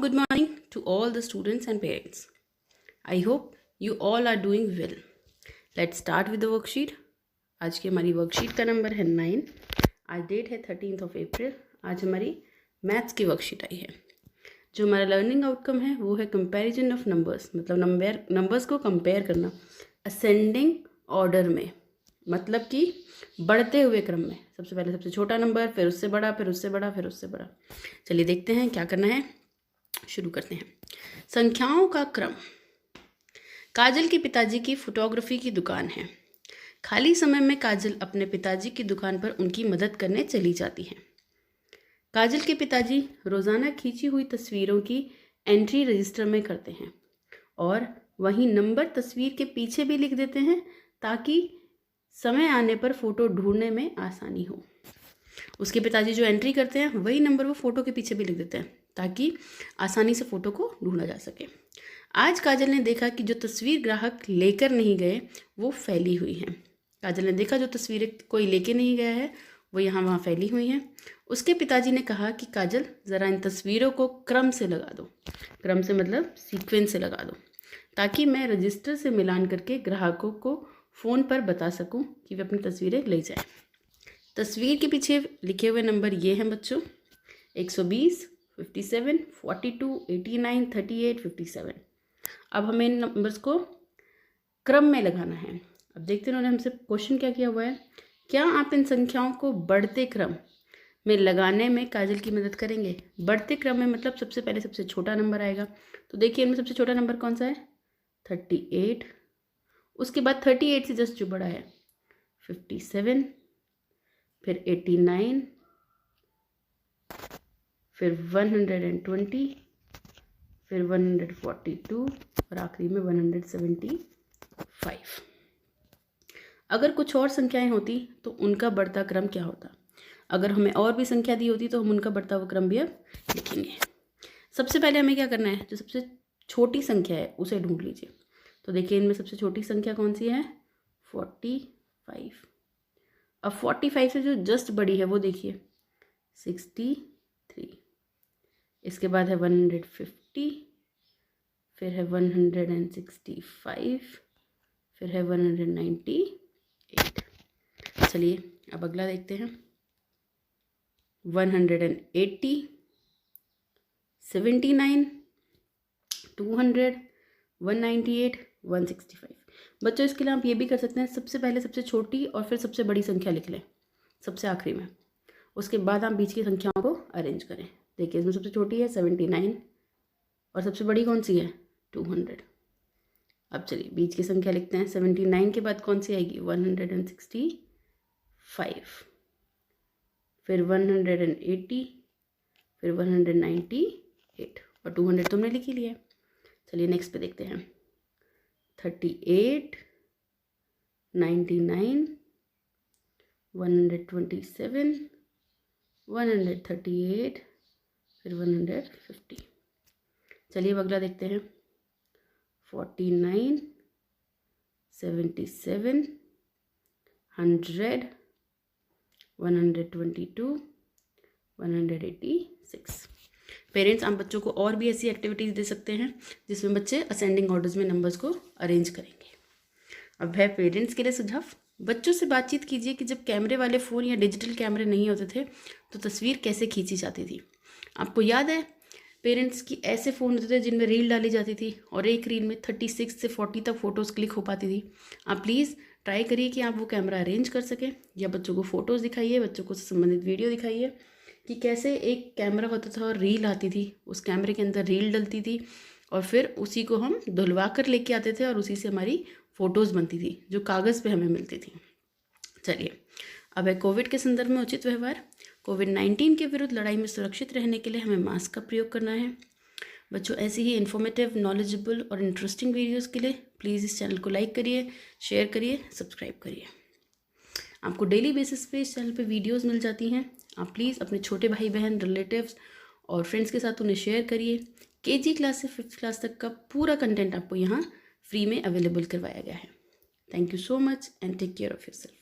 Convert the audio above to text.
good morning to all the students and parents. I hope you all are doing well. Let's start with the worksheet. आज की हमारी worksheet का number है 9। आज date है 13 अप्रैल। आज हमारी मैथ्स की वर्कशीट आई है। जो हमारा लर्निंग आउटकम है वो है कंपैरिजन ऑफ नंबर्स, मतलब नंबर्स को कंपेयर करना असेंडिंग ऑर्डर में, मतलब कि बढ़ते हुए क्रम में। सबसे पहले सबसे छोटा नंबर, फिर उससे बड़ा, फिर उससे बड़ा, फिर उससे बड़ा। चलिए देखते हैं क्या करना है, शुरू करते हैं। संख्याओं का क्रम। काजल के पिताजी की फोटोग्राफी की दुकान है। खाली समय में काजल अपने पिताजी की दुकान पर उनकी मदद करने चली जाती है। काजल के पिताजी रोज़ाना खींची हुई तस्वीरों की एंट्री रजिस्टर में करते हैं और वहीं नंबर तस्वीर के पीछे भी लिख देते हैं ताकि समय आने पर फ़ोटो ढूंढने में आसानी हो। उसके पिताजी जो एंट्री करते हैं वही नंबर वो फ़ोटो के पीछे भी लिख देते हैं ताकि आसानी से फ़ोटो को ढूंढा जा सके। आज काजल ने देखा कि जो तस्वीर ग्राहक लेकर नहीं गए वो फैली हुई हैं। काजल ने देखा जो तस्वीरें कोई लेके नहीं गया है वो यहाँ वहाँ फैली हुई हैं। उसके पिताजी ने कहा कि काजल ज़रा इन तस्वीरों को क्रम से लगा दो। क्रम से मतलब सीक्वेंस से लगा दो, ताकि मैं रजिस्टर से मिलान करके ग्राहकों को फ़ोन पर बता सकूं कि वे अपनी तस्वीरें ले जाएं। तस्वीर के पीछे लिखे हुए नंबर ये हैं बच्चों, 120, 57, 42, 89, 38, 57। अब हमें इन नंबर्स को क्रम में लगाना है। अब देखते हैं उन्होंने हमसे क्वेश्चन क्या किया हुआ है। क्या आप इन संख्याओं को बढ़ते क्रम में लगाने में काजल की मदद करेंगे? बढ़ते क्रम में मतलब सबसे पहले सबसे छोटा नंबर आएगा। तो देखिए इनमें सबसे छोटा नंबर कौन सा है? 38। उसके बाद 38 से जस्ट जो बड़ा है 57, फिर 89, फिर 120, फिर 142 और आखिरी में 175। अगर कुछ और संख्याएं होती तो उनका बढ़ता क्रम क्या होता? अगर हमें और भी संख्या दी होती तो हम उनका बढ़ता हुआ क्रम भी अब लिखेंगे। सबसे पहले हमें क्या करना है, जो सबसे छोटी संख्या है उसे ढूंढ लीजिए। तो देखिए इनमें सबसे छोटी संख्या कौन सी है? 45। अब 45 से जो जस्ट बड़ी है वो देखिए 63। इसके बाद है 150, फिर है 165, फिर है 198। चलिए अब अगला देखते हैं। 180, 79, 200, 198, 165। बच्चों इसके लिए आप ये भी कर सकते हैं, सबसे पहले सबसे छोटी और फिर सबसे बड़ी संख्या लिख लें सबसे आखिरी में। उसके बाद आप बीच की संख्याओं को अरेंज करें। देखिए इसमें सबसे छोटी है 79 और सबसे बड़ी कौन सी है? 200। अब चलिए बीच की संख्या लिखते हैं। 79 के बाद कौन सी आएगी? 165, फिर 180, फिर 198 और 200 तुमने लिख ही लिया। चलिए नेक्स्ट पे देखते हैं। 38, 99, 127, 138, फिर 150। चलिए अब अगला देखते हैं। 49, 77, 100, 122, 186। पेरेंट्स आप बच्चों को और भी ऐसी एक्टिविटीज़ दे सकते हैं जिसमें बच्चे असेंडिंग ऑर्डर्स में नंबर्स को अरेंज करेंगे। अब है पेरेंट्स के लिए सुझाव। बच्चों से बातचीत कीजिए कि जब कैमरे वाले फ़ोन या डिजिटल कैमरे नहीं होते थे तो तस्वीर कैसे खींची जाती थी। आपको याद है पेरेंट्स की ऐसे फ़ोन होते थे जिनमें रील डाली जाती थी और एक रील में 36 से 40 तक फ़ोटोज़ क्लिक हो पाती थी। आप प्लीज़ ट्राई करिए कि आप वो कैमरा अरेंज कर सकें या बच्चों को फ़ोटोज़ दिखाइए, बच्चों को संबंधित वीडियो दिखाइए कि कैसे एक कैमरा होता था और रील आती थी, उस कैमरे के अंदर रील डलती थी और फिर उसी को हम धुलवा कर लेके आते थे और उसी से हमारी फ़ोटोज़ बनती थी जो कागज़ पे हमें मिलती थी। चलिए अब है कोविड के संदर्भ में उचित व्यवहार। कोविड-19 के विरुद्ध लड़ाई में सुरक्षित रहने के लिए हमें मास्क का प्रयोग करना है। बच्चों ऐसी ही इन्फॉर्मेटिव, नॉलेजेबल और इंटरेस्टिंग वीडियोस के लिए प्लीज़ इस चैनल को लाइक करिए, शेयर करिए, सब्सक्राइब करिए। आपको डेली बेसिस पे इस चैनल पे वीडियोस मिल जाती हैं। आप प्लीज़ अपने छोटे भाई बहन, रिलेटिव्स और फ्रेंड्स के साथ उन्हें शेयर करिए। केजी क्लास से 5th क्लास तक का पूरा कंटेंट आपको यहाँ फ्री में अवेलेबल करवाया गया है। Thank you so much and take care of yourself.